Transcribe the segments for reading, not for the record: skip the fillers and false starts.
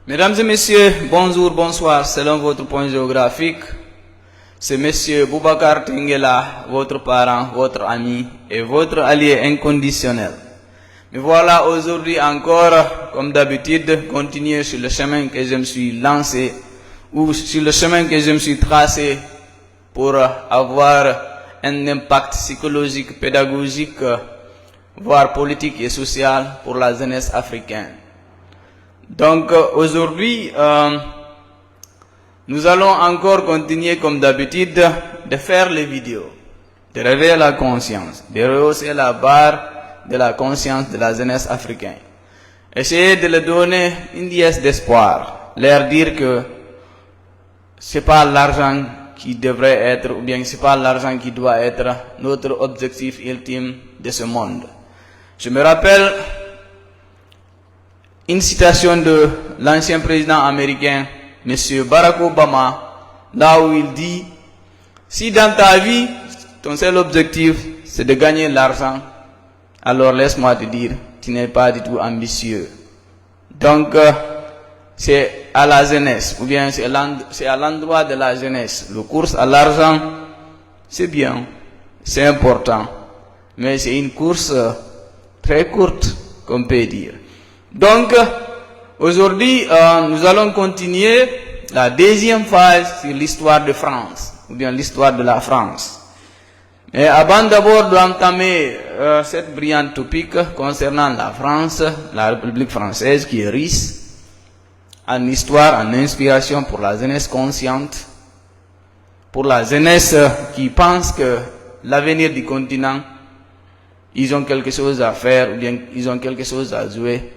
Mesdames et messieurs, bonjour, bonsoir, selon votre point géographique. C'est monsieur Boubacar Tengela, votre parent, votre ami et votre allié inconditionnel. Mais voilà aujourd'hui encore, comme d'habitude, continuer sur le chemin que je me suis lancé ou sur le chemin que je me suis tracé pour avoir un impact psychologique, pédagogique, voire politique et social pour la jeunesse africaine. Donc aujourd'hui, nous allons encore continuer comme d'habitude de faire les vidéos, de réveiller la conscience, de rehausser la barre de la conscience de la jeunesse africaine. Essayer de leur donner une liesse d'espoir, leur dire que c'est pas l'argent qui devrait être, ou bien c'est pas l'argent qui doit être notre objectif ultime de ce monde. Je me rappelle une citation de l'ancien président américain, M. Barack Obama, là où il dit, si dans ta vie, ton seul objectif, c'est de gagner l'argent, alors laisse-moi te dire, tu n'es pas du tout ambitieux. Donc, c'est à la jeunesse, ou bien c'est à l'endroit de la jeunesse. Le course à l'argent, c'est bien, c'est important, mais c'est une course très courte, qu'on peut dire. Donc, aujourd'hui, nous allons continuer la deuxième phase sur l'histoire de France, ou bien l'histoire de la France. Et avant d'abord d'entamer cette brillante topic concernant la France, la République française qui est riche en histoire, en inspiration pour la jeunesse consciente, pour la jeunesse qui pense que l'avenir du continent, ils ont quelque chose à faire ou bien ils ont quelque chose à jouer.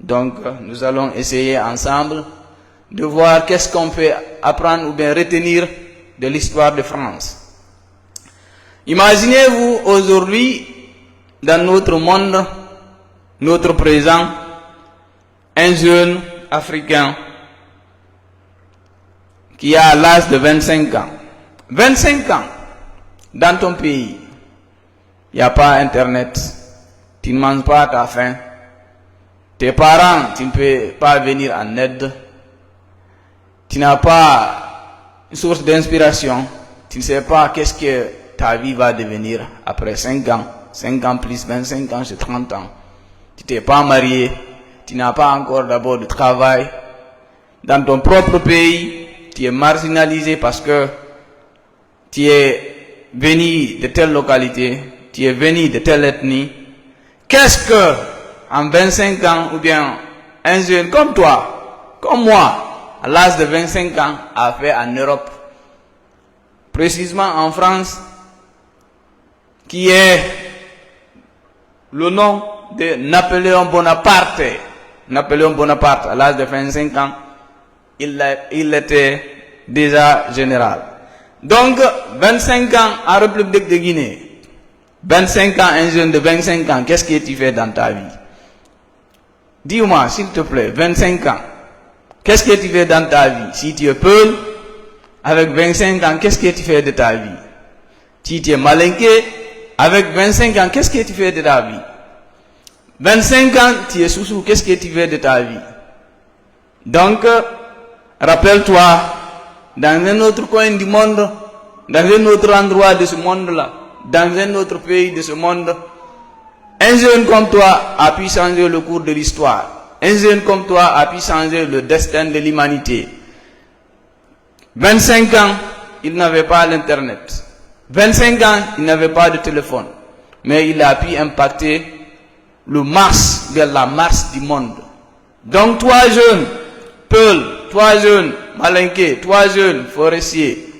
Donc, nous allons essayer ensemble de voir qu'est-ce qu'on peut apprendre ou bien retenir de l'histoire de France. Imaginez-vous aujourd'hui, dans notre monde, notre présent, un jeune africain qui a l'âge de 25 ans. 25 ans, dans ton pays, il n'y a pas Internet, tu ne manges pas à ta faim. Tes parents, tu ne peux pas venir en aide. Tu n'as pas une source d'inspiration. Tu ne sais pas qu'est-ce que ta vie va devenir après 5 ans. 5 ans plus 25 ans, c'est 30 ans. Tu t'es pas marié. Tu n'as pas encore d'abord de travail. Dans ton propre pays, tu es marginalisé parce que tu es venu de telle localité, tu es venu de telle ethnie. Qu'est-ce que en 25 ans, ou bien un jeune comme toi, comme moi, à l'âge de 25 ans, a fait en Europe, précisément en France, qui est le nom de Napoléon Bonaparte. Napoléon Bonaparte, à l'âge de 25 ans, il était déjà général. Donc, 25 ans en République de Guinée, 25 ans, un jeune de 25 ans, qu'est-ce que tu fais dans ta vie? Dis-moi, s'il te plaît, 25 ans, qu'est-ce que tu fais dans ta vie? Si tu es Peul, avec 25 ans, qu'est-ce que tu fais de ta vie? Si tu es Malinké, avec 25 ans, qu'est-ce que tu fais de ta vie? 25 ans, tu es Soussou, qu'est-ce que tu fais de ta vie? Donc, rappelle-toi, dans un autre coin du monde, dans un autre endroit de ce monde-là, dans un autre pays de ce monde, un jeune comme toi a pu changer le cours de l'histoire. Un jeune comme toi a pu changer le destin de l'humanité. 25 ans, il n'avait pas l'internet. 25 ans, il n'avait pas de téléphone. Mais il a pu impacter le marche vers la marche du monde. Donc toi jeune, Peul, toi jeune, Malinké, toi jeune, forestier,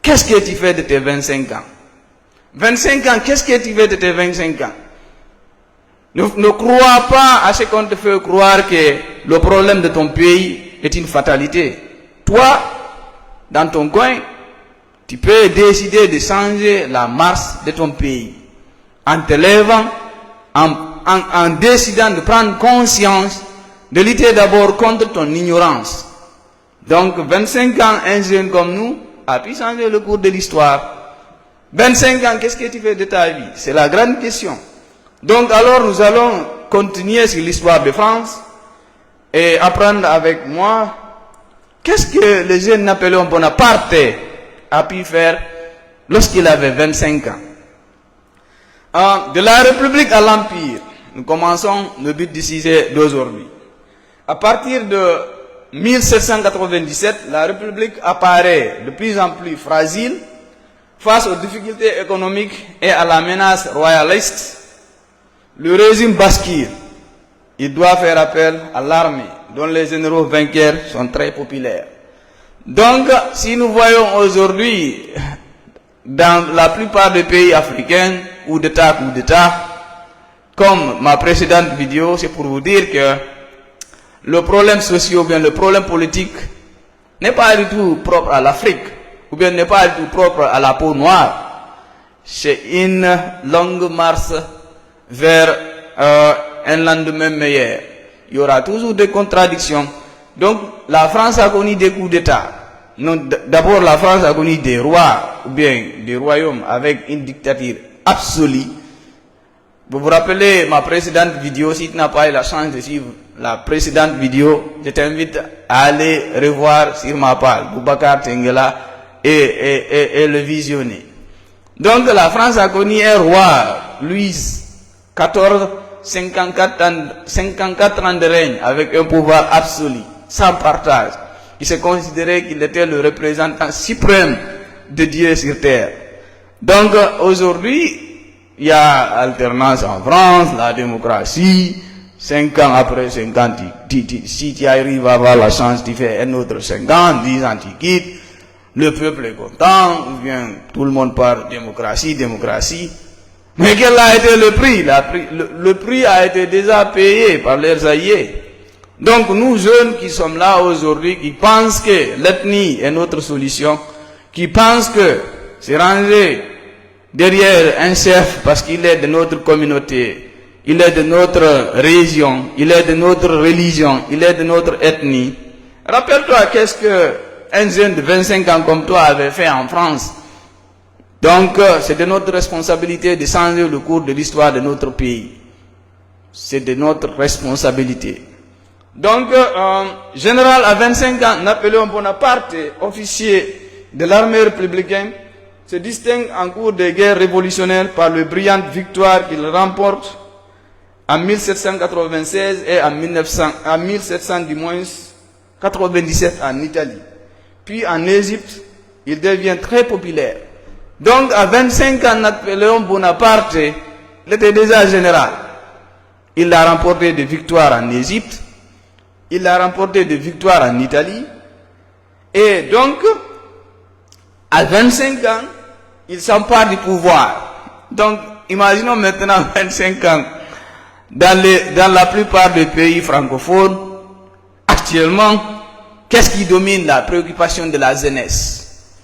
qu'est-ce que tu fais de tes 25 ans? 25 ans, qu'est-ce que tu fais de tes 25 ans? Ne crois pas à ce qu'on te fait croire que le problème de ton pays est une fatalité. Toi, dans ton coin, tu peux décider de changer la marche de ton pays en te levant, en décidant de prendre conscience, de lutter d'abord contre ton ignorance. Donc, 25 ans, un jeune comme nous a pu changer le cours de l'histoire. 25 ans, qu'est-ce que tu fais de ta vie? C'est la grande question. Donc alors nous allons continuer sur l'histoire de France et apprendre avec moi qu'est-ce que le jeune Napoléon Bonaparte a pu faire lorsqu'il avait 25 ans. De la République à l'Empire, nous commençons le but du sujet d'aujourd'hui. À partir de 1797, la République apparaît de plus en plus fragile face aux difficultés économiques et à la menace royaliste. Le régime basquire. Il doit faire appel à l'armée, dont les généraux vainqueurs sont très populaires. Donc, si nous voyons aujourd'hui, dans la plupart des pays africains, coup d'État, comme ma précédente vidéo, c'est pour vous dire que le problème social ou bien le problème politique n'est pas du tout propre à l'Afrique, ou bien n'est pas du tout propre à la peau noire. C'est une longue marche vers un lendemain meilleur. Il y aura toujours des contradictions. Donc, la France a connu des coups d'État. D'abord, la France a connu des rois, ou bien des royaumes avec une dictature absolue. Vous vous rappelez ma précédente vidéo, si tu n'as pas eu la chance de suivre la précédente vidéo, je t'invite à aller revoir sur ma page, Boubacar Tengela, et le visionner. Donc, la France a connu un roi, Louis XIV, 54 ans de règne, avec un pouvoir absolu, sans partage. Il se considérait qu'il était le représentant suprême de Dieu sur terre. Donc, aujourd'hui, il y a alternance en France, la démocratie, 5 ans après 5 ans, si tu arrives à avoir la chance, tu fais un autre 5 ans, 10 ans, tu quittes, le peuple est content, ou bien tout le monde parle démocratie. Mais quel a été le prix? Le prix a été déjà payé par leurs alliés. Donc nous jeunes qui sommes là aujourd'hui, qui pensent que l'ethnie est notre solution, qui pensent que c'est ranger derrière un chef parce qu'il est de notre communauté, il est de notre région, il est de notre religion, il est de notre ethnie. Rappelle-toi qu'est-ce que un jeune de 25 ans comme toi avait fait en France. Donc c'est de notre responsabilité de changer le cours de l'histoire de notre pays. C'est de notre responsabilité. Donc, général à 25 ans, Napoléon Bonaparte, officier de l'armée républicaine, se distingue en cours des guerres révolutionnaires par les brillantes victoires qu'il remporte en 1796 et en 1797 en Italie. Puis en Égypte, il devient très populaire. Donc, à 25 ans, Napoléon Bonaparte, il était déjà général. Il a remporté des victoires en Égypte. Il a remporté des victoires en Italie. Et donc, à 25 ans, il s'empare du pouvoir. Donc, imaginons maintenant 25 ans. Dans la plupart des pays francophones, actuellement, qu'est-ce qui domine la préoccupation de la jeunesse?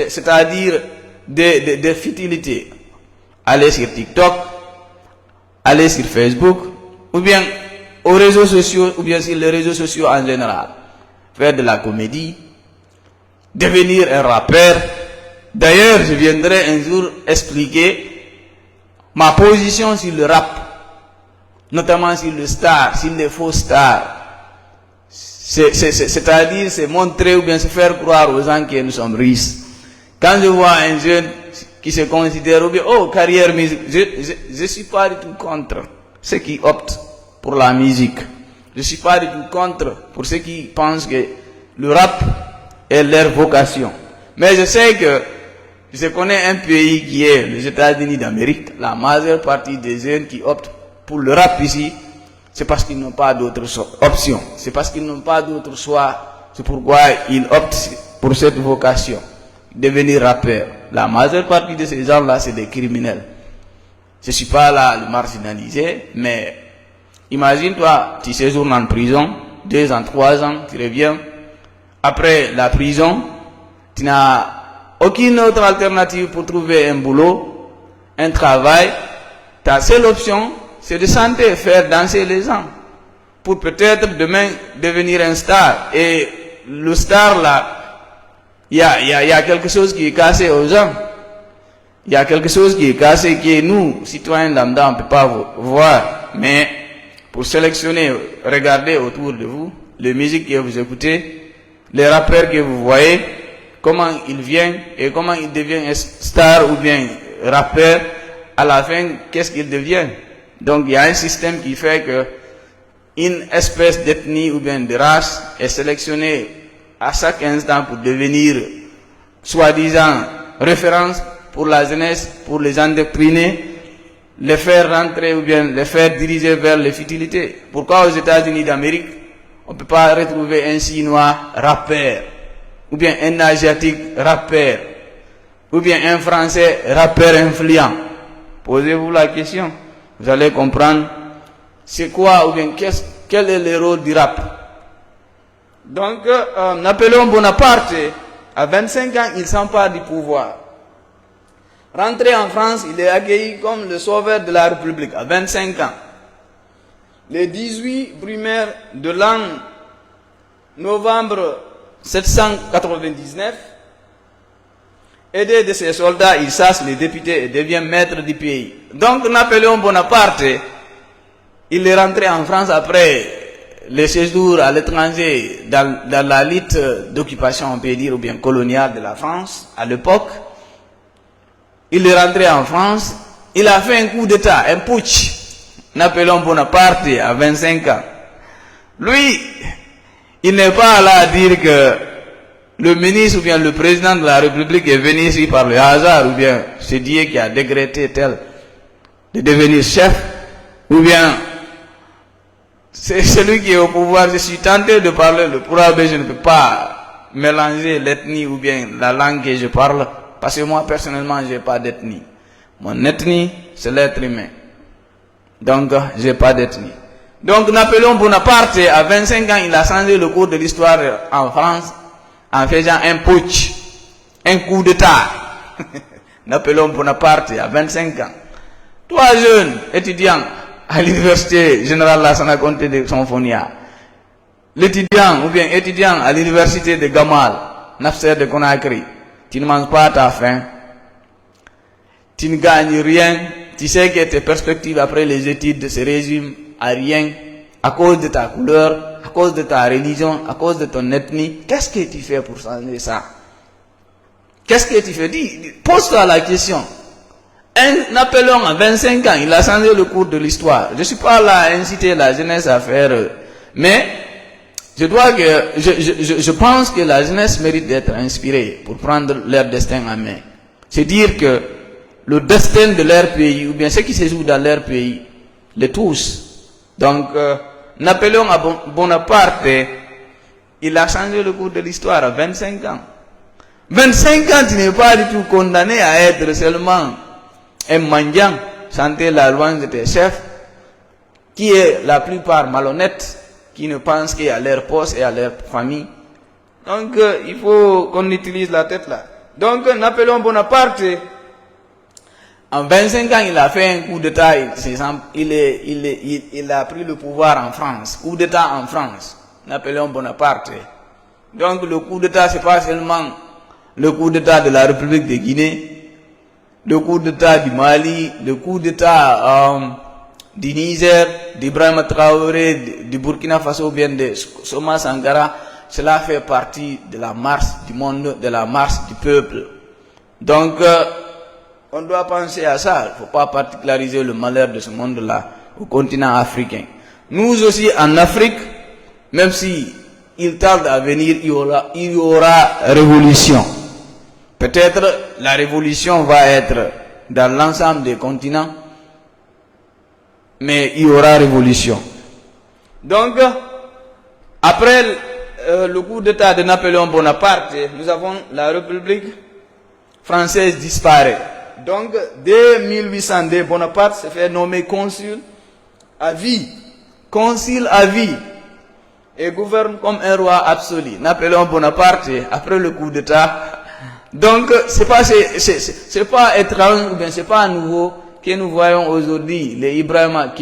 C'est-à-dire des futilités. Aller sur TikTok, aller sur Facebook, ou bien aux réseaux sociaux, ou bien sur les réseaux sociaux en général. Faire de la comédie, devenir un rappeur. D'ailleurs, je viendrai un jour expliquer ma position sur le rap, notamment sur le star, sur les faux stars. C'est-à-dire, c'est montrer ou bien se faire croire aux gens que nous sommes riches. Quand je vois un jeune qui se considère, ou bien, oh, carrière musique, je suis pas du tout contre ceux qui optent pour la musique. Je suis pas du tout contre pour ceux qui pensent que le rap est leur vocation. Mais je sais que je connais un pays qui est les États-Unis d'Amérique. La majeure partie des jeunes qui optent pour le rap ici, c'est parce qu'ils n'ont pas d'autres options. C'est parce qu'ils n'ont pas d'autre choix. C'est pourquoi ils optent pour cette vocation. Devenir rappeur. La majeure partie de ces gens-là, c'est des criminels. Je ne suis pas là à le marginaliser, mais imagine-toi, tu séjournes en prison, 2 ans, 3 ans, tu reviens. Après la prison, tu n'as aucune autre alternative pour trouver un boulot, un travail. Ta seule option, c'est de chanter, faire danser les gens. Pour peut-être demain devenir un star. Et le star là, il y a quelque chose qui est cassé aux gens. Il y a quelque chose qui est cassé que nous, citoyens lambda, on ne peut pas voir. mais pour sélectionner, regardez autour de vous, les musiques que vous écoutez, les rappeurs que vous voyez, comment ils viennent et comment ils deviennent stars ou bien rappeurs, à la fin, qu'est-ce qu'ils deviennent. Donc il y a un système qui fait que une espèce d'ethnie ou bien de race est sélectionnée à chaque instant pour devenir soi-disant référence pour la jeunesse, pour les endoctriner, les faire rentrer ou bien les faire diriger vers les futilités. Pourquoi aux États-Unis d'Amérique, on ne peut pas retrouver un Chinois rappeur, ou bien un Asiatique rappeur, ou bien un Français rappeur influent? Posez-vous la question, vous allez comprendre c'est quoi ou bien quel est le rôle du rap. Donc, Napoléon Bonaparte, à 25 ans, il s'empare du pouvoir. Rentré en France, il est accueilli comme le sauveur de la République, à 25 ans. Le 18 brumaire de l'an novembre 799, aidé de ses soldats, il chasse les députés et devient maître du pays. Donc Napoléon Bonaparte, il est rentré en France après le séjour à l'étranger dans la lutte d'occupation, on peut dire, ou bien coloniale de la France à l'époque. Il est rentré en France, il a fait un coup d'état, un putsch. Napoléon Bonaparte à 25 ans. Lui, il n'est pas là à dire que le ministre ou bien le président de la République est venu ici par le hasard, ou bien c'est Dieu qui a décrété tel de devenir chef, ou bien c'est celui qui est au pouvoir. Je suis tenté de parler le pourra, mais je ne peux pas mélanger l'ethnie ou bien la langue que je parle, parce que moi personnellement je n'ai pas d'ethnie. Mon ethnie c'est l'être humain, donc je n'ai pas d'ethnie. Donc Napoléon Bonaparte à 25 ans, il a changé le cours de l'histoire en France en faisant un putsch, un coup d'état. Napoléon Bonaparte à 25 ans. Trois jeunes étudiants à l'université générale Lassana Conté de Sonfonia. L'étudiant ou bien étudiant à l'université de Gamal, Nasser de Conakry. Tu ne manges pas à ta faim. Tu ne gagnes rien. Tu sais que tes perspectives après les études se résument à rien à cause de ta couleur, à cause de ta religion, à cause de ton ethnie. Qu'est-ce que tu fais pour changer ça? Qu'est-ce que tu fais? Pose-toi la question. Un Napoléon à 25 ans, il a changé le cours de l'histoire. Je ne suis pas là à inciter la jeunesse à faire, mais je pense que la jeunesse mérite d'être inspirée pour prendre leur destin en main. C'est dire que le destin de leur pays, ou bien ce qui se joue dans leur pays, les touche. Donc, Napoléon Bonaparte, il a changé le cours de l'histoire à 25 ans. 25 ans, tu n'es pas du tout condamné à être seulement un mendiant, chanter la louange de tes chefs, qui est la plupart malhonnêtes, qui ne pensent qu'à leur poste et à leur famille. Donc, il faut qu'on utilise la tête là. Donc, Napoléon Bonaparte, en 25 ans, il a fait un coup d'état, il a pris le pouvoir en France. Coup d'état en France, Napoléon Bonaparte. Donc, le coup d'état, c'est pas seulement le coup d'état de la République de Guinée, le coup d'état du Mali, le coup d'état du Niger, d'Ibrahim Traoré, du Burkina Faso, bien de Soma Sankara. Cela fait partie de la marche du monde, de la marche du peuple. Donc, on doit penser à ça. Il ne faut pas particulariser le malheur de ce monde-là au continent africain. Nous aussi, en Afrique, même si il tarde à venir, il y aura révolution. Peut-être la révolution va être dans l'ensemble des continents, mais il y aura révolution. Donc, après le coup d'état de Napoléon Bonaparte, nous avons la République française disparaît. Donc, dès 1802, Bonaparte se fait nommer consul à vie. Consul à vie. Et gouverne comme un roi absolu. Napoléon Bonaparte, après le coup d'état. Donc, c'est pas étrange, ou bien c'est pas nouveau que nous voyons aujourd'hui les Ibrahima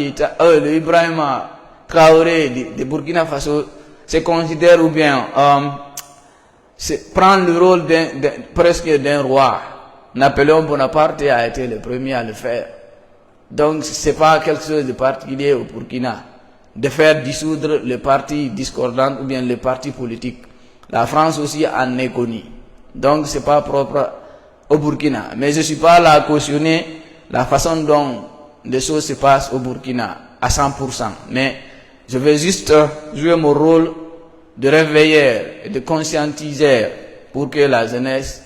Traoré de Burkina Faso se considère ou bien prend le rôle presque d'un roi. Napoléon Bonaparte a été le premier à le faire. Donc, c'est pas quelque chose de particulier au Burkina de faire dissoudre les partis discordants ou bien les partis politiques. La France aussi en est connue. Donc, c'est pas propre au Burkina. Mais je suis pas là à cautionner la façon dont les choses se passent au Burkina à 100%. Mais je vais juste jouer mon rôle de réveilleur et de conscientiseur pour que la jeunesse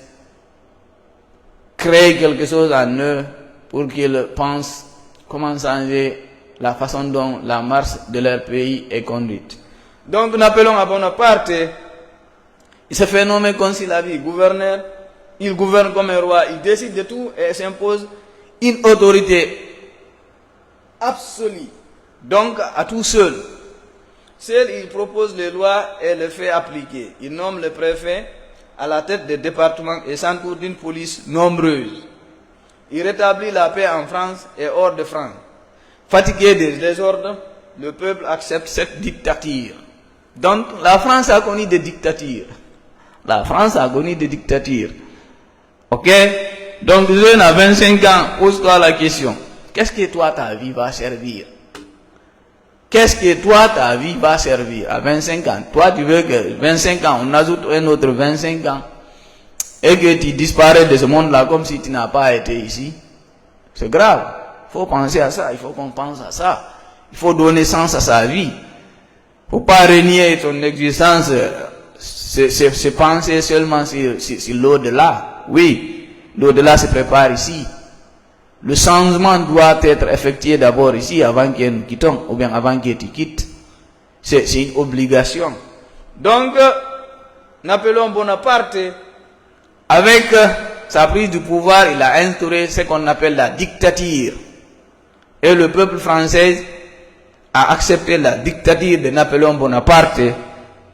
crée quelque chose en eux, pour qu'ils pensent comment changer la façon dont la marche de leur pays est conduite. Donc nous appelons à Bonaparte, il se fait nommer conciliabule, gouverneur, il gouverne comme un roi, il décide de tout et s'impose une autorité absolue. Donc à tout seul. Seul il propose les lois et les fait appliquer. Il nomme le préfet à la tête des départements et s'entoure d'une police nombreuse. Il rétablit la paix en France et hors de France. Fatigué des désordres, le peuple accepte cette dictature. Donc la France a connu des dictatures. La France a connu des dictatures. Ok? Donc jeune à 25 ans, pose-toi la question. Qu'est-ce que toi ta vie va servir? Qu'est-ce que toi ta vie va servir à 25 ans? Toi tu veux que 25 ans, on ajoute un autre 25 ans et que tu disparais de ce monde-là comme si tu n'as pas été ici? C'est grave. Il faut penser à ça, il faut qu'on pense à ça. Il faut donner sens à sa vie. Il ne faut pas renier ton existence, c'est penser seulement sur l'au-delà. Oui, l'au-delà se prépare ici. Le changement doit être effectué d'abord ici avant que nous quittons, ou bien avant que tu quittes. C'est une obligation. Donc, Napoléon Bonaparte, avec sa prise du pouvoir, il a instauré ce qu'on appelle la dictature. Et le peuple français a accepté la dictature de Napoléon Bonaparte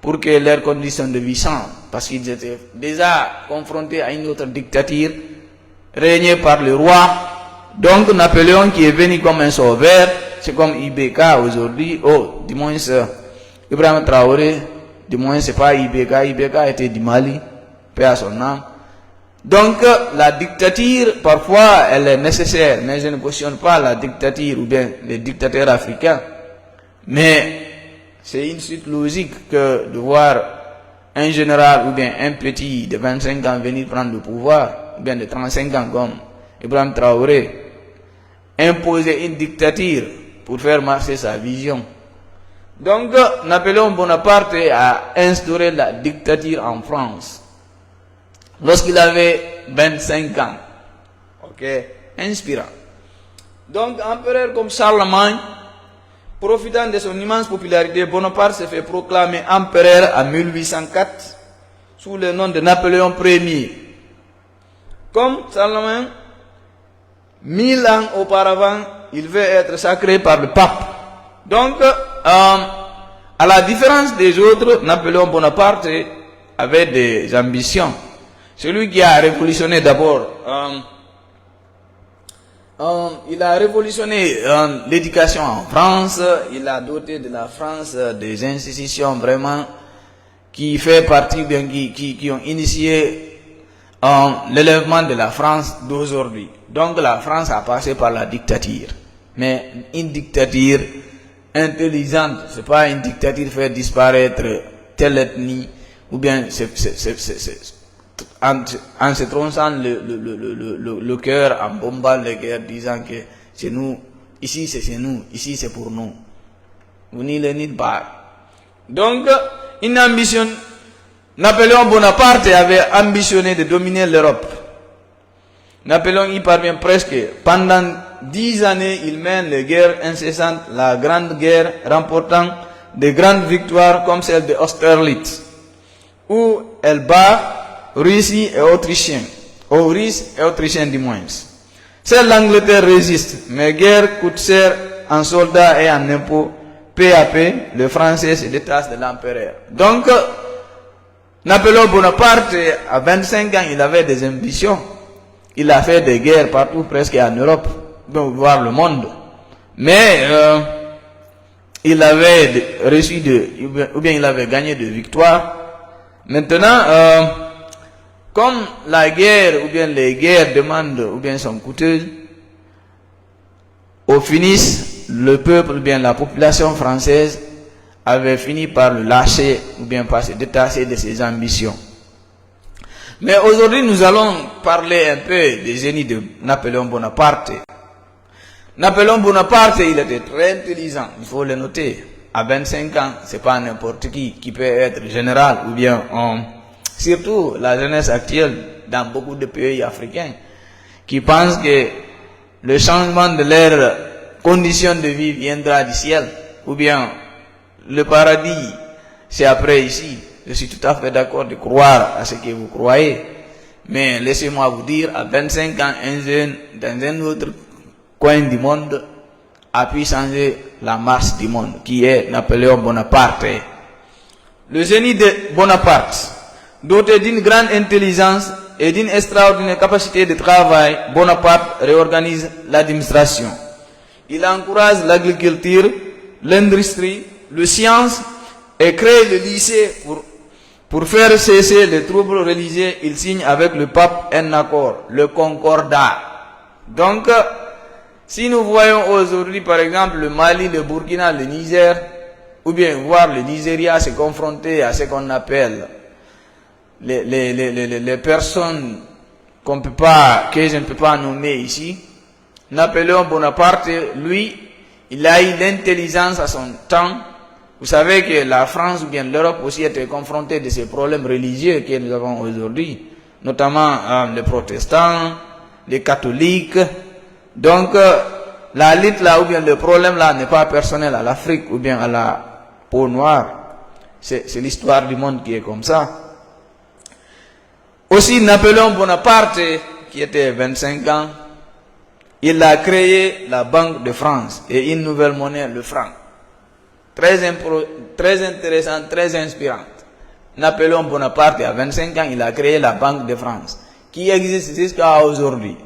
pour que leurs conditions de vie changent. Parce qu'ils étaient déjà confrontés à une autre dictature régnée par le roi. Donc Napoléon qui est venu comme un sauveur, c'est comme IBK aujourd'hui, du moins Ibrahim Traoré, du moins c'est pas IBK était du Mali, paix à son âme. Donc la dictature, parfois, elle est nécessaire, mais je ne cautionne pas la dictature ou bien les dictateurs africains. Mais c'est une suite logique que de voir un général ou bien un petit de 25 ans venir prendre le pouvoir, ou bien de 35 ans comme Ibrahim Traoré, imposer une dictature pour faire marcher sa vision. Donc Napoléon Bonaparte a instauré la dictature en France lorsqu'il avait 25 ans. Ok, inspirant. Donc, empereur comme Charlemagne, profitant de son immense popularité, Bonaparte s'est fait proclamer empereur en 1804 sous le nom de Napoléon Ier. Comme Charlemagne, 1000 ans auparavant, il veut être sacré par le pape. Donc, à la différence des autres, Napoléon Bonaparte avait des ambitions. Celui qui a révolutionné d'abord, il a révolutionné l'éducation en France, il a doté de la France des institutions vraiment qui fait partie, qui ont initié l'élèvement de la France d'aujourd'hui. Donc la France a passé par la dictature, mais une dictature intelligente, c'est pas une dictature faire disparaître telle ethnie, ou bien en se tronçant le cœur, en bombant les guerres, disant que c'est nous, ici c'est chez nous, ici c'est pour nous. Vous n'y le dites pas. Donc, une ambition, Napoléon Bonaparte avait ambitionné de dominer l'Europe. Napoléon y parvient presque. Pendant 10 années, il mène les guerres incessantes, la grande guerre, remportant de grandes victoires comme celle de Austerlitz, où elle bat Russie et Autrichiens, aux Russes et Autrichiens du moins. Seule l'Angleterre résiste, mais guerre coûte cher en soldats et en impôts. Peu à peu, le Français se détache de l'empereur. Donc, Napoléon Bonaparte, à 25 ans, il avait des ambitions. Il a fait des guerres partout, presque en Europe, donc voir le monde. Mais il avait reçu ou bien il avait gagné de victoires. Maintenant, comme la guerre ou bien les guerres demandent ou bien sont coûteuses, au finish, le peuple, ou bien la population française, avait fini par le lâcher, ou bien par se détacher de ses ambitions. Mais aujourd'hui, nous allons parler un peu des génies de Napoléon Bonaparte. Napoléon Bonaparte, il était très intelligent, il faut le noter. À 25 ans, c'est pas n'importe qui peut être général, ou bien surtout la jeunesse actuelle dans beaucoup de pays africains, qui pensent que le changement de leurs conditions de vie viendra du ciel, ou bien le paradis, c'est après ici. Je suis tout à fait d'accord de croire à ce que vous croyez. Mais laissez-moi vous dire, à 25 ans, un jeune dans un autre coin du monde a pu changer la marche du monde, qui est Napoléon Bonaparte. Le génie de Bonaparte, doté d'une grande intelligence et d'une extraordinaire capacité de travail, Bonaparte réorganise l'administration. Il encourage l'agriculture, l'industrie, les sciences et crée le lycée pour faire cesser les troubles religieux. Il signe avec le pape un accord, le Concordat. Donc, si nous voyons aujourd'hui, par exemple, le Mali, le Burkina, le Niger, ou bien voir le Nigeria se confronter à ce qu'on appelle les personnes que je ne peux pas nommer ici, Napoléon Bonaparte, lui, il a eu l'intelligence à son temps. Vous savez que la France ou bien l'Europe aussi était confrontée de ces problèmes religieux que nous avons aujourd'hui, notamment les protestants, les catholiques. Donc, la lutte là, ou bien le problème là, n'est pas personnel à l'Afrique ou bien à la peau noire. C'est l'histoire du monde qui est comme ça. Aussi, Napoléon Bonaparte, qui était 25 ans, il a créé la Banque de France et une nouvelle monnaie, le franc. Très intéressant, très inspirante. Napoléon Bonaparte, à 25 ans, il a créé la Banque de France, qui existe jusqu'à aujourd'hui.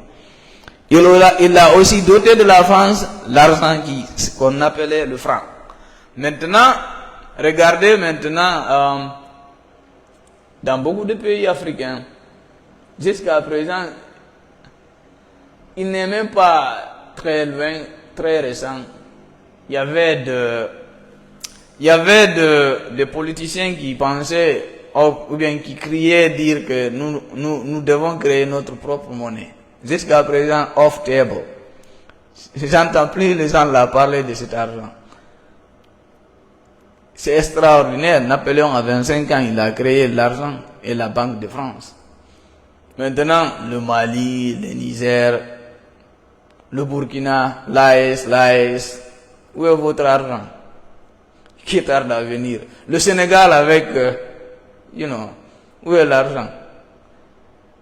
Il a aussi doté de la France l'argent qu'on appelait le franc. Maintenant, regardez maintenant, dans beaucoup de pays africains, jusqu'à présent, il n'est même pas très loin, très récent. Il y avait des politiciens qui pensaient, ou bien qui criaient dire que nous devons créer notre propre monnaie. Jusqu'à présent, off table. J'entends plus les gens là parler de cet argent. C'est extraordinaire. Napoléon, à 25 ans, il a créé l'argent et la Banque de France. Maintenant, le Mali, le Niger, le Burkina, l'AS, où est votre argent? Qui tarde à venir? Le Sénégal avec, où est l'argent?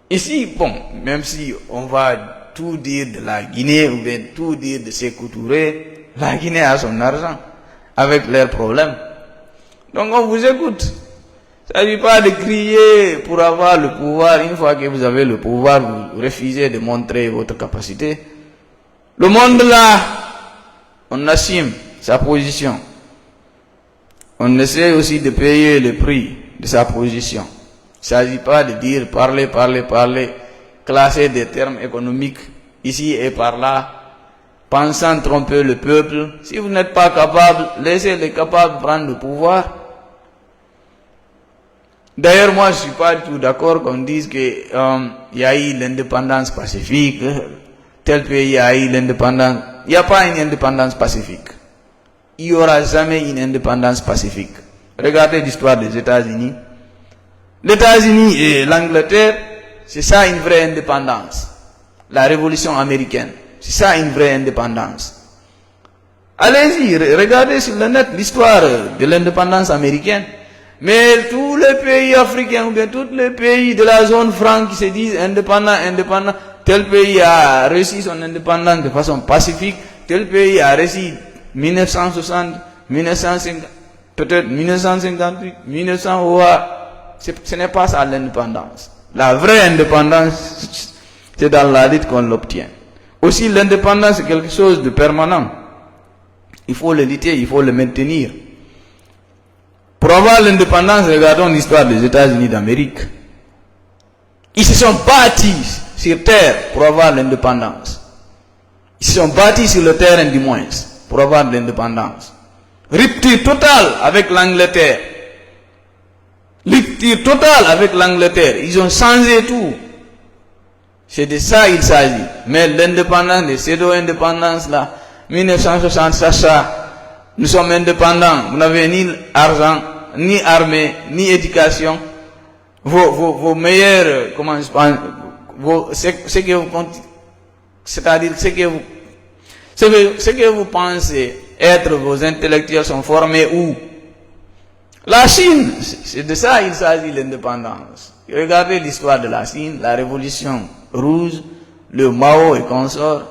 Ici, bon, même si on va tout dire de la Guinée ou bien tout dire de Sékou Touré, la Guinée a son argent avec leurs problèmes. Donc on vous écoute. Ça ne s'agit pas de crier pour avoir le pouvoir. Une fois que vous avez le pouvoir, vous refusez de montrer votre capacité. Le monde là, on assume sa position. On essaie aussi de payer le prix de sa position. Il ne s'agit pas de dire parler, classer des termes économiques ici et par là, pensant tromper le peuple. Si vous n'êtes pas capable, laissez les capables prendre le pouvoir. D'ailleurs, moi, je ne suis pas du tout d'accord qu'on dise qu'il y a eu l'indépendance pacifique, tel pays a eu l'indépendance. Il n'y a pas une indépendance pacifique. Il n'y aura jamais une indépendance pacifique. Regardez l'histoire des États-Unis. Les États-Unis et l'Angleterre, c'est ça une vraie indépendance. La révolution américaine, c'est ça une vraie indépendance. Allez-y, regardez sur le net l'histoire de l'indépendance américaine. Mais tous les pays africains, ou bien tous les pays de la zone franque qui se disent indépendants, tel pays a réussi son indépendance de façon pacifique, tel pays a réussi 1960, 1950, peut-être 1958, 1900, ce n'est pas ça l'indépendance. La vraie indépendance, c'est dans la lutte qu'on l'obtient. Aussi, l'indépendance est quelque chose de permanent. Il faut le lutter, il faut le maintenir. Pour avoir l'indépendance, regardons l'histoire des États-Unis d'Amérique. Ils se sont bâtis sur terre pour avoir l'indépendance. Ils sont bâtis sur le terrain du moins pour avoir de l'indépendance. Rupture totale avec l'Angleterre. Rupture totale avec l'Angleterre. Ils ont changé tout. C'est de ça il s'agit. Mais l'indépendance, les pseudo-indépendances là, 1960, ça, nous sommes indépendants. Vous n'avez ni argent, ni armée, ni éducation. Vos meilleurs, comment je pense, ce que vous comptez, c'est-à-dire ce que vous pensez être vos intellectuels sont formés où? La Chine, c'est de ça il s'agit l'indépendance. Regardez l'histoire de la Chine, la révolution rouge, le Mao et consorts.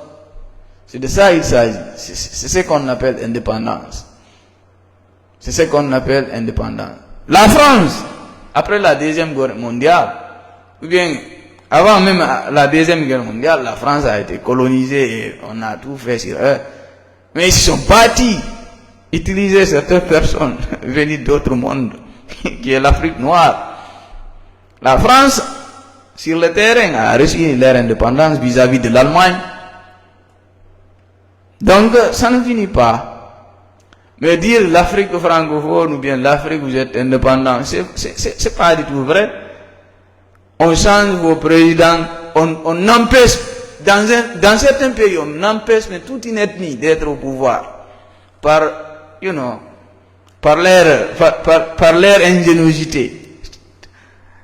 C'est de ça il s'agit. C'est ce qu'on appelle indépendance. C'est ce qu'on appelle indépendance. La France, après la Deuxième Guerre mondiale, ou bien avant même la Deuxième Guerre mondiale, la France a été colonisée et on a tout fait sur eux. Mais ils se sont bâtis, utiliser certaines personnes venues d'autres mondes, qui est l'Afrique noire. La France, sur le terrain, a reçu leur indépendance vis-à-vis de l'Allemagne. Donc, ça ne finit pas. Mais dire l'Afrique francophone ou bien l'Afrique, vous êtes indépendant, c'est pas du tout vrai. On change vos présidents, on empêche, dans certains pays, on empêche mais toute une ethnie d'être au pouvoir. Par leur ingéniosité.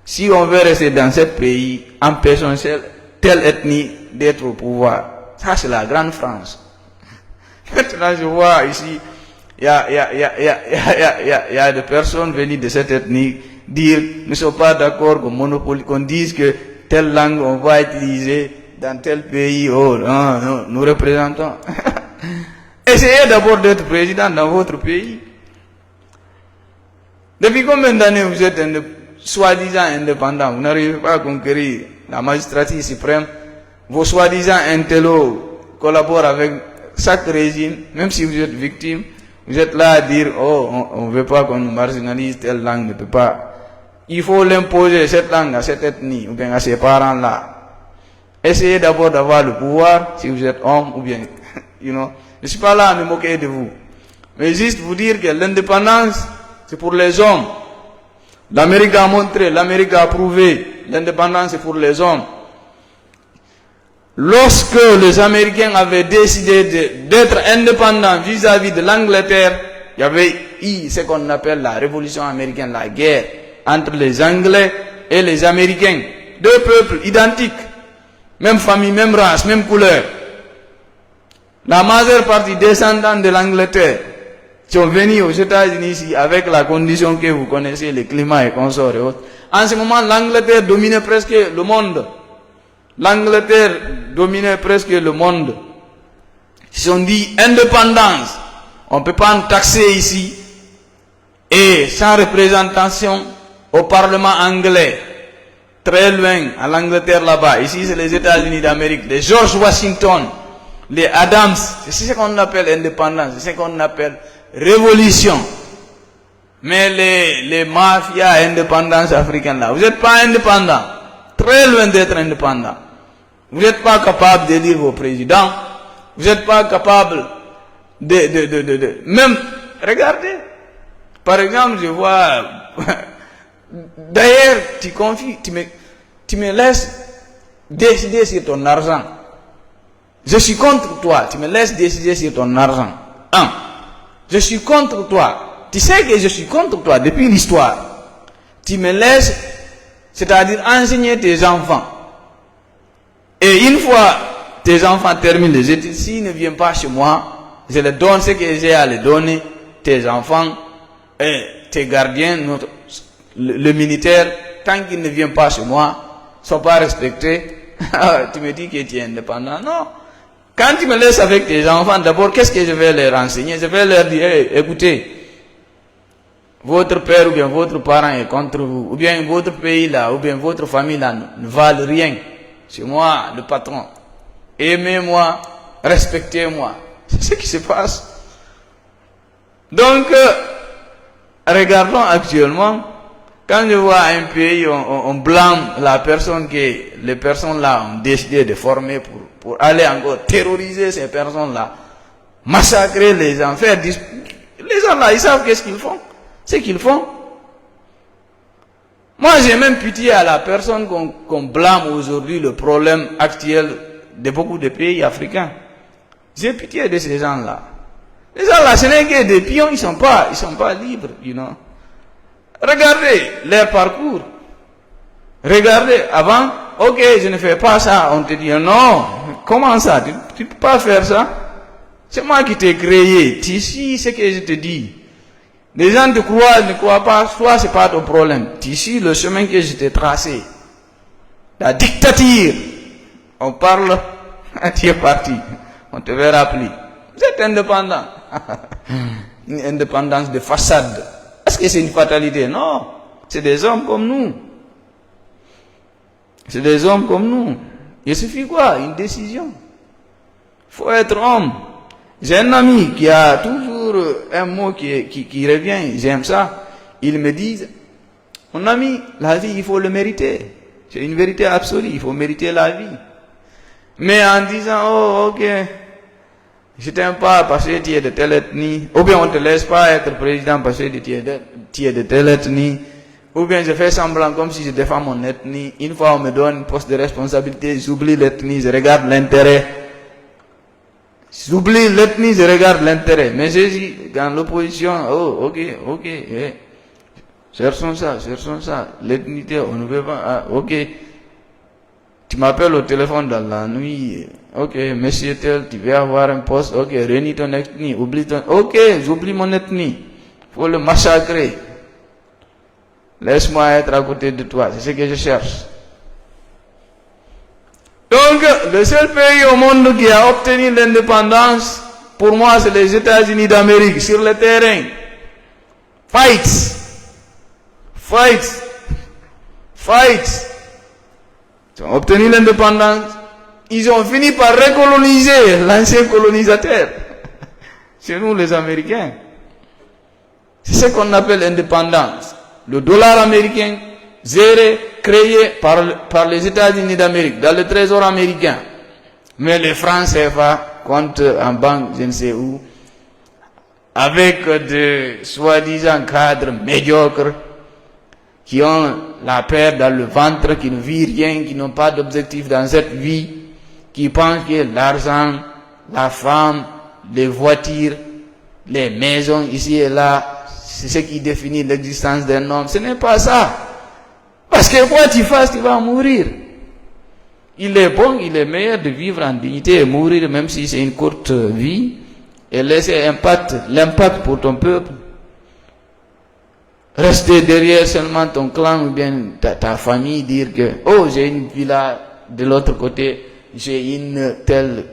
Si on veut rester dans ce pays, empêchons telle ethnie d'être au pouvoir. Ça, c'est la grande France. Maintenant, je vois ici, il y a des personnes venues de cette ethnie dire, nous ne sommes pas d'accord qu'on dise que telle langue on va utiliser dans tel pays. Oh, non, nous représentons. Essayez d'abord d'être président dans votre pays. Depuis combien d'années vous êtes soi-disant indépendant? Vous n'arrivez pas à conquérir la magistrature suprême. Vos soi-disant intellos collaborent avec chaque régime, même si vous êtes victime. Vous êtes là à dire, oh, on ne veut pas qu'on nous marginalise, telle langue ne peut pas. Il faut l'imposer, cette langue, à cette ethnie, ou bien à ces parents-là. Essayez d'abord d'avoir le pouvoir, si vous êtes homme, ou bien, je ne suis pas là à me moquer de vous. Mais juste vous dire que l'indépendance, c'est pour les hommes. L'Amérique a montré, l'Amérique a prouvé, l'indépendance c'est pour les hommes. Lorsque les Américains avaient décidé d'être indépendants vis-à-vis de l'Angleterre, il y avait eu ce qu'on appelle la révolution américaine, la guerre entre les Anglais et les Américains. Deux peuples identiques, même famille, même race, même couleur. La majeure partie descendants de l'Angleterre sont venus aux États-Unis ici avec la condition que vous connaissez, le climat et consorts et autres. En ce moment, l'Angleterre dominait presque le monde. L'Angleterre dominait presque le monde. Ils se sont dit indépendance. On ne peut pas nous taxer ici. Et sans représentation au Parlement anglais. Très loin, à l'Angleterre là-bas. Ici, c'est les États-Unis d'Amérique. Les George Washington, les Adams. C'est ce qu'on appelle indépendance. C'est ce qu'on appelle révolution. Mais les mafias indépendances africaines là, vous n'êtes pas indépendants. Très loin d'être indépendants. Vous n'êtes pas capable d'élire vos présidents. Vous n'êtes pas capable même, regardez. Par exemple, je vois, d'ailleurs, tu me laisses décider sur ton argent. Je suis contre toi. Tu me laisses décider sur ton argent. Je suis contre toi. Tu sais que je suis contre toi depuis l'histoire. Tu me laisses, c'est-à-dire enseigner tes enfants. Et une fois tes enfants terminent les études, s'ils ne viennent pas chez moi, je leur donne ce que j'ai à les donner, tes enfants, et tes gardiens, le militaire, tant qu'ils ne viennent pas chez moi, ne sont pas respectés. Tu me dis que tu es indépendant. Non. Quand tu me laisses avec tes enfants, d'abord, qu'est-ce que je vais leur enseigner? Je vais leur dire, hey, écoutez, votre père ou bien votre parent est contre vous, ou bien votre pays là, ou bien votre famille là ne valent rien. C'est moi le patron. Aimez-moi, respectez-moi. C'est ce qui se passe. Donc, regardons actuellement Quand je vois un pays, on blâme la personne les personnes là ont décidé de former pour aller encore terroriser ces personnes-là, massacrer les gens, les gens là, ils savent qu'est-ce qu'ils font. C'est qu'ils font. Moi, j'ai même pitié à la personne qu'on blâme aujourd'hui le problème actuel de beaucoup de pays africains. J'ai pitié de ces gens-là. Les gens là, ce n'est que des pions, ils sont pas libres, you know. Regardez leur parcours. Regardez, avant, ok, je ne fais pas ça. On te dit, non, comment ça? Tu ne peux pas faire ça. C'est moi qui t'ai créé. Tu sais ce que je te dis. Les gens te croient, ne croient pas, soit c'est pas ton problème. Tu sais le chemin que je t'ai tracé. La dictature. On parle, tu es parti. On te verra plus. Vous êtes indépendant. Une indépendance de façade. Est-ce que c'est une fatalité? Non. C'est des hommes comme nous. C'est des hommes comme nous. Il suffit quoi? Une décision. Il faut être homme. J'ai un ami qui a toujours un mot qui revient. J'aime ça. Il me dit, mon ami, la vie, il faut le mériter. C'est une vérité absolue. Il faut mériter la vie. Mais en disant, oh, ok, je t'aime pas parce que tu es de telle ethnie, ou bien on te laisse pas être président parce que tu es de telle ethnie, ou bien je fais semblant comme si je défends mon ethnie, une fois on me donne un poste de responsabilité, j'oublie l'ethnie, je regarde l'intérêt. J'oublie l'ethnie, je regarde l'intérêt. Mais j'ai dit, dans l'opposition, oh, ok, cherchons ça, l'ethnicité, on ne veut pas, ah, ok. Tu m'appelles au téléphone dans la nuit. Ok, monsieur tel, tu veux avoir un poste. Ok, réunis ton ethnie. Ok, j'oublie mon ethnie. Faut le massacrer. Laisse-moi être à côté de toi. C'est ce que je cherche. Donc, le seul pays au monde qui a obtenu l'indépendance, pour moi, c'est les États-Unis d'Amérique, sur le terrain. Fight. Ils ont obtenu l'indépendance. Ils ont fini par recoloniser l'ancien colonisateur. C'est nous les Américains. C'est ce qu'on appelle l'indépendance. Le dollar américain, géré, créé par les États-Unis d'Amérique, dans le trésor américain. Mais les francs CFA comptent en banque, je ne sais où, avec de soi-disant cadres médiocres, qui ont la peur dans le ventre, qui ne vivent rien, qui n'ont pas d'objectif dans cette vie, qui pensent que l'argent, la femme, les voitures, les maisons ici et là, c'est ce qui définit l'existence d'un homme. Ce n'est pas ça. Parce que quoi tu fasses, tu vas mourir. Il est bon, il est meilleur de vivre en dignité et mourir même si c'est une courte vie et laisser l'impact pour ton peuple. Rester derrière seulement ton clan ou bien ta famille, dire que, oh, j'ai une villa de l'autre côté, j'ai une telle,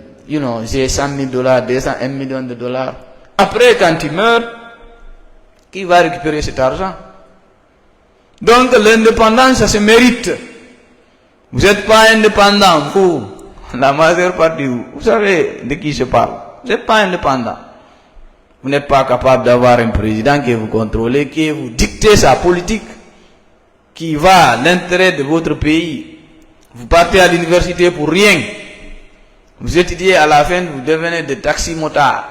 j'ai 100 000 $, 200, 1 million de dollars. Après, quand tu meurs, qui va récupérer cet argent? Donc, l'indépendance, ça se mérite. Vous n'êtes pas indépendant, vous. La majeure partie, vous savez de qui je parle. Vous n'êtes pas indépendant. Vous n'êtes pas capable d'avoir un président que vous contrôlez, qui vous dicte sa politique, qui va à l'intérêt de votre pays. Vous partez à l'université pour rien. Vous étudiez, à la fin, vous devenez des taxis-motards.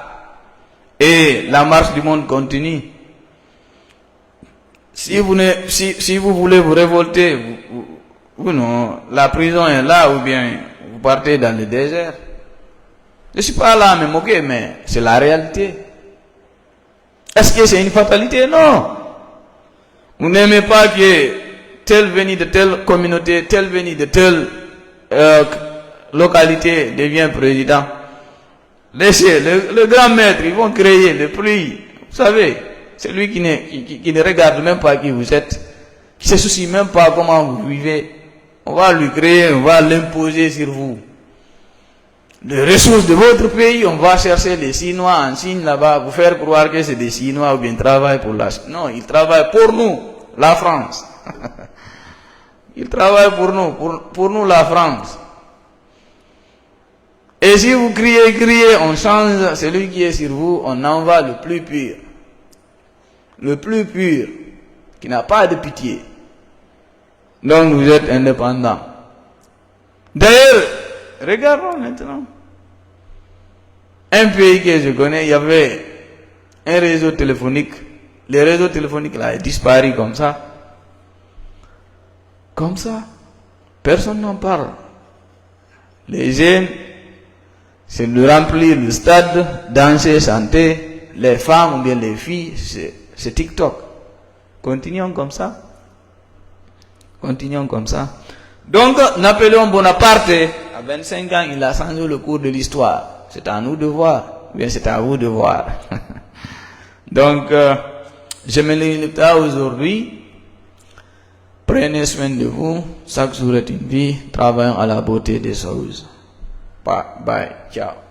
Et la marche du monde continue. Si vous voulez vous révolter, non, la prison est là, ou bien vous partez dans le désert. Je ne suis pas là à me moquer, mais c'est la réalité. Est-ce que c'est une fatalité? Non. Vous n'aimez pas que tel venu de telle communauté, tel venu de telle localité devient président. Laissez le grand maître, ils vont créer le prix. Vous savez, c'est lui qui ne regarde même pas qui vous êtes, qui ne se soucie même pas comment vous vivez. On va lui créer, on va l'imposer sur vous. Les ressources de votre pays, on va chercher les Chinois en Chine là-bas, vous faire croire que c'est des Chinois ou bien ils travaillent pour la Chine. Non, ils travaillent pour nous, la France. Ils travaillent pour nous, pour nous la France. Et si vous criez, on change celui qui est sur vous, on envoie le plus pur. Le plus pur, qui n'a pas de pitié. Donc vous êtes indépendant. D'ailleurs, regardons maintenant. Un pays que je connais, il y avait un réseau téléphonique. Le réseau téléphonique là est disparu comme ça. Comme ça. Personne n'en parle. Les jeunes, c'est de remplir le stade, danser, chanter. Les femmes ou bien les filles, c'est TikTok. Continuons comme ça. Continuons comme ça. Donc, Napoléon Bonaparte, à 25 ans, il a changé le cours de l'histoire. C'est à nous de voir. Bien, c'est à vous de voir. Donc, je me limite à aujourd'hui. Prenez soin de vous. Chaque jour est une vie. Travaillons à la beauté des choses. Bye. Bye. Ciao.